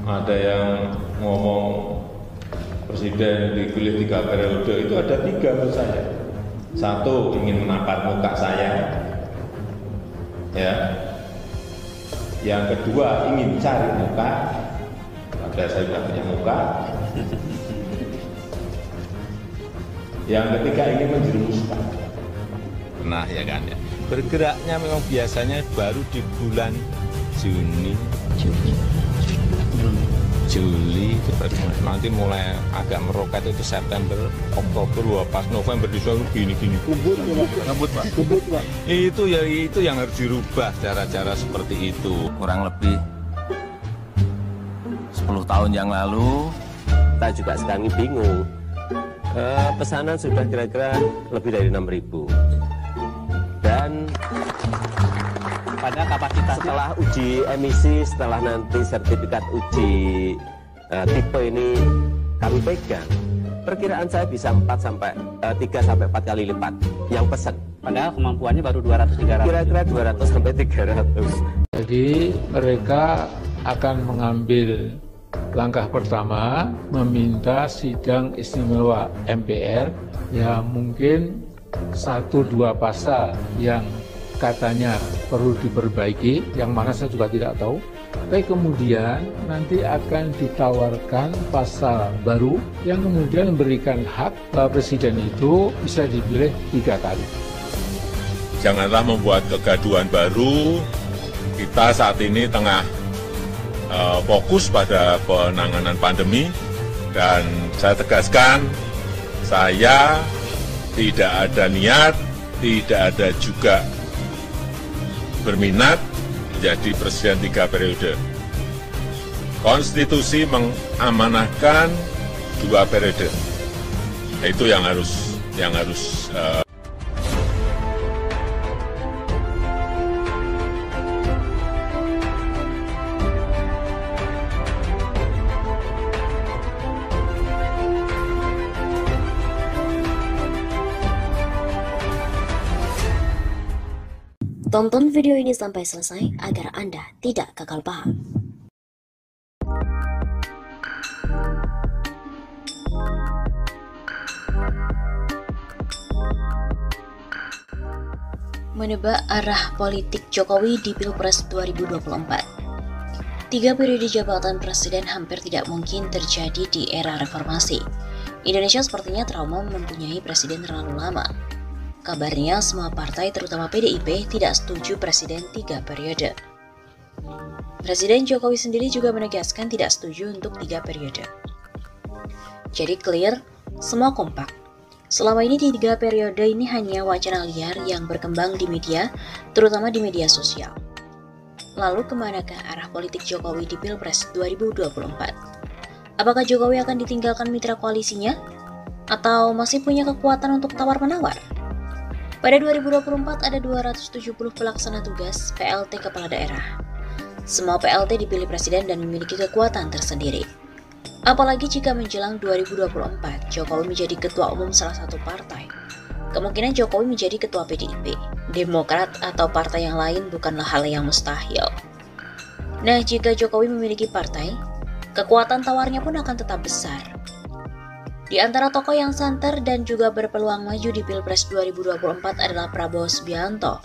ada yang ngomong presiden dipilih 3 periode, itu ada 3 menurut saya. Satu, ingin menampar muka saya, ya. Yang kedua, ingin cari muka, padahal saya sudah punya muka. Yang ketiga, ingin menjerumuskan. Pernah ya kan ya. Bergeraknya memang biasanya baru di bulan Juli itu baru nanti mulai agak meroket itu September, Oktober, wah pas November disuruh gini-gini kubur Pak. Itu yang harus dirubah cara-cara seperti itu. Kurang lebih 10 tahun yang lalu kita juga sekarang bingung. Pesanan sudah kira-kira lebih dari 6.000 dan pada kapasitas setelah uji emisi, setelah nanti sertifikat uji tipe ini kami pegang, perkiraan saya bisa 3 sampai 4 kali lipat yang pesan. Padahal kemampuannya baru 200-300. Kira-kira 200 sampai 300. Jadi mereka akan mengambil langkah pertama, meminta sidang istimewa MPR yang mungkin 1-2 pasal yang katanya perlu diperbaiki, yang mana saya juga tidak tahu. Tapi kemudian nanti akan ditawarkan pasal baru yang kemudian memberikan hak bahwa presiden itu bisa dipilih 3 kali. Janganlah membuat kegaduhan baru. Kita saat ini tengah fokus pada penanganan pandemi, dan saya tegaskan, saya tidak ada niat, tidak ada juga berminat menjadi presiden 3 periode. Konstitusi mengamanahkan 2 periode. Itu yang harus Tonton video ini sampai selesai agar Anda tidak gagal paham. Menebak arah politik Jokowi di Pilpres 2024. 3 periode jabatan presiden hampir tidak mungkin terjadi di era reformasi. Indonesia sepertinya trauma mempunyai presiden terlalu lama. Kabarnya semua partai terutama PDIP tidak setuju presiden 3 periode. Presiden Jokowi sendiri juga menegaskan tidak setuju untuk 3 periode. Jadi clear, semua kompak. Selama ini 3 periode ini hanya wacana liar yang berkembang di media, terutama di media sosial. Lalu kemanakah arah politik Jokowi di Pilpres 2024? Apakah Jokowi akan ditinggalkan mitra koalisinya? Atau masih punya kekuatan untuk tawar-menawar? Pada 2024 ada 270 pelaksana tugas PLT Kepala Daerah. Semua PLT dipilih presiden dan memiliki kekuatan tersendiri. Apalagi jika menjelang 2024, Jokowi menjadi ketua umum salah satu partai. Kemungkinan Jokowi menjadi ketua PDIP, Demokrat atau partai yang lain bukanlah hal yang mustahil. Nah, jika Jokowi memiliki partai, kekuatan tawarnya pun akan tetap besar. Di antara tokoh yang santer dan juga berpeluang maju di Pilpres 2024 adalah Prabowo Subianto,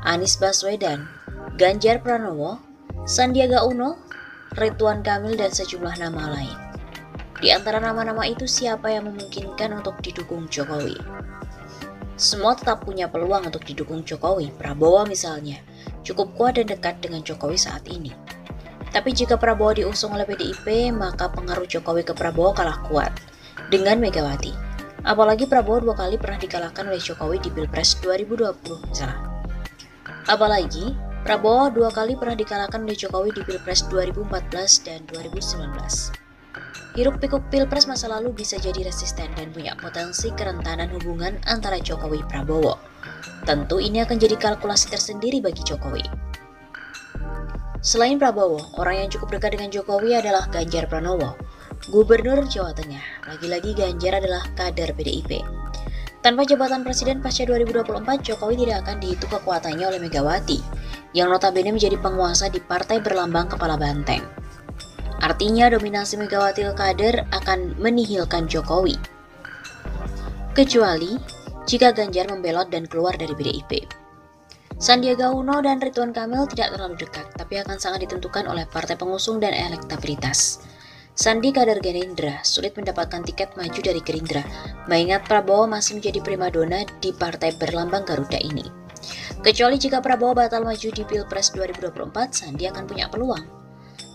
Anies Baswedan, Ganjar Pranowo, Sandiaga Uno, Ridwan Kamil, dan sejumlah nama lain. Di antara nama-nama itu siapa yang memungkinkan untuk didukung Jokowi? Semua tetap punya peluang untuk didukung Jokowi. Prabowo misalnya, cukup kuat dan dekat dengan Jokowi saat ini. Tapi jika Prabowo diusung oleh PDIP, maka pengaruh Jokowi ke Prabowo kalah kuat dengan Megawati. Apalagi Prabowo 2 kali pernah dikalahkan oleh Jokowi di Pilpres 2020 misalnya. Apalagi Prabowo 2 kali pernah dikalahkan oleh Jokowi di Pilpres 2014 dan 2019. Hiruk pikuk Pilpres masa lalu bisa jadi resisten dan punya potensi kerentanan hubungan antara Jokowi Prabowo. Tentu ini akan jadi kalkulasi tersendiri bagi Jokowi. Selain Prabowo, orang yang cukup dekat dengan Jokowi adalah Ganjar Pranowo, Gubernur Jawa Tengah. Lagi-lagi Ganjar adalah kader PDIP. Tanpa jabatan presiden pasca 2024, Jokowi tidak akan dihitung kekuatannya oleh Megawati, yang notabene menjadi penguasa di partai berlambang kepala banteng. Artinya dominasi Megawati kader akan menihilkan Jokowi. Kecuali jika Ganjar membelot dan keluar dari PDIP. Sandiaga Uno dan Ridwan Kamil tidak terlalu dekat, tapi akan sangat ditentukan oleh partai pengusung dan elektabilitas. Sandi kader Gerindra sulit mendapatkan tiket maju dari Gerindra, mengingat Prabowo masih menjadi primadona di partai berlambang Garuda ini. Kecuali jika Prabowo batal maju di Pilpres 2024, Sandi akan punya peluang.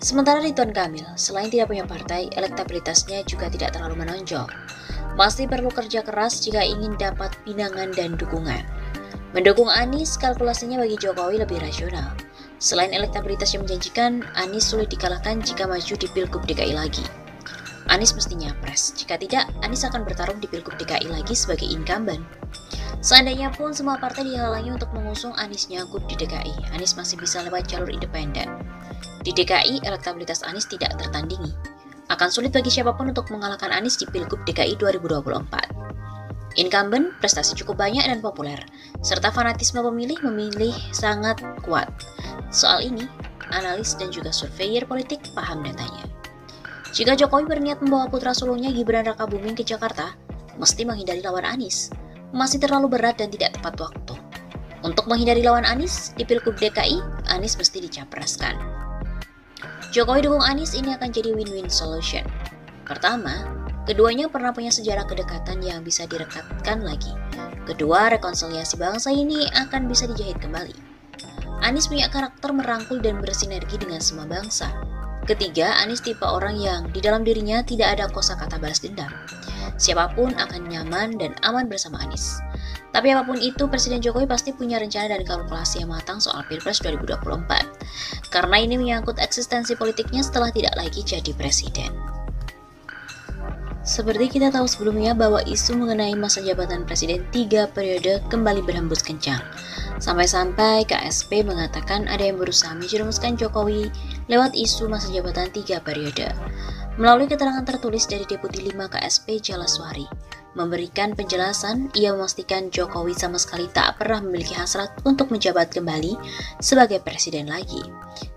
Sementara Ridwan Kamil, selain tidak punya partai, elektabilitasnya juga tidak terlalu menonjol. Masih perlu kerja keras jika ingin dapat pinangan dan dukungan. Mendukung Anies, kalkulasinya bagi Jokowi lebih rasional. Selain elektabilitas yang menjanjikan, Anies sulit dikalahkan jika maju di Pilgub DKI lagi. Anies mesti nyapres, jika tidak, Anies akan bertarung di Pilgub DKI lagi sebagai incumbent. Seandainya pun semua partai dihalangi untuk mengusung Anies nyangkut di DKI, Anies masih bisa lewat jalur independen. Di DKI, elektabilitas Anies tidak tertandingi. Akan sulit bagi siapapun untuk mengalahkan Anies di Pilgub DKI 2024. Incumbent, prestasi cukup banyak dan populer, serta fanatisme pemilih sangat kuat. Soal ini, analis dan juga surveyor politik paham datanya. Jika Jokowi berniat membawa putra sulungnya Gibran Rakabuming ke Jakarta, mesti menghindari lawan Anies. Masih terlalu berat dan tidak tepat waktu. Untuk menghindari lawan Anies, di Pilgub DKI, Anies mesti dicapreskan. Jokowi dukung Anies ini akan jadi win-win solution. Pertama, keduanya pernah punya sejarah kedekatan yang bisa direkatkan lagi. Kedua, rekonsiliasi bangsa ini akan bisa dijahit kembali. Anies punya karakter merangkul dan bersinergi dengan semua bangsa. Ketiga, Anies tipe orang yang di dalam dirinya tidak ada kosakata balas dendam. Siapapun akan nyaman dan aman bersama Anies. Tapi apapun itu, Presiden Jokowi pasti punya rencana dan kalkulasi yang matang soal Pilpres 2024. Karena ini menyangkut eksistensi politiknya setelah tidak lagi jadi presiden. Seperti kita tahu sebelumnya bahwa isu mengenai masa jabatan presiden 3 periode kembali berhembus kencang. Sampai-sampai KSP mengatakan ada yang berusaha menjerumuskan Jokowi lewat isu masa jabatan 3 periode. Melalui keterangan tertulis dari Deputi 5 KSP Jalaswari, memberikan penjelasan, ia memastikan Jokowi sama sekali tak pernah memiliki hasrat untuk menjabat kembali sebagai presiden lagi.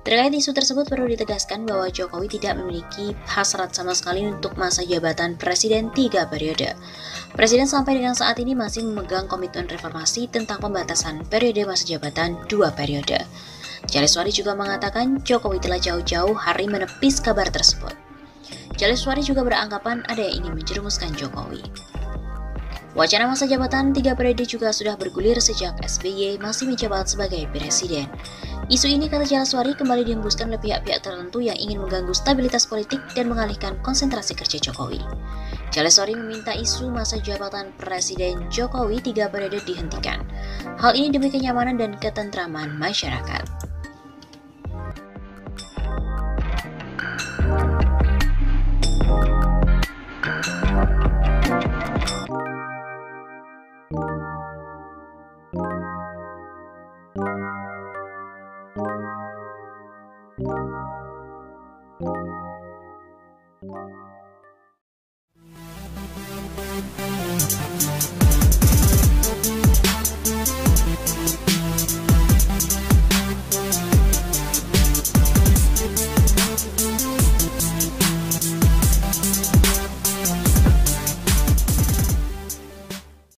Terkait isu tersebut perlu ditegaskan bahwa Jokowi tidak memiliki hasrat sama sekali untuk masa jabatan presiden 3 periode. Presiden sampai dengan saat ini masih memegang komitmen reformasi tentang pembatasan periode masa jabatan 2 periode. Jalaswari juga mengatakan Jokowi telah jauh-jauh hari menepis kabar tersebut. Jalaswari juga beranggapan ada yang ingin menjerumuskan Jokowi. Wacana masa jabatan 3 periode juga sudah bergulir sejak SBY masih menjabat sebagai presiden. Isu ini, kata Jalaswari, kembali dihembuskan oleh pihak-pihak tertentu yang ingin mengganggu stabilitas politik dan mengalihkan konsentrasi kerja Jokowi. Jalaswari meminta isu masa jabatan Presiden Jokowi 3 periode dihentikan. Hal ini demi kenyamanan dan ketentraman masyarakat.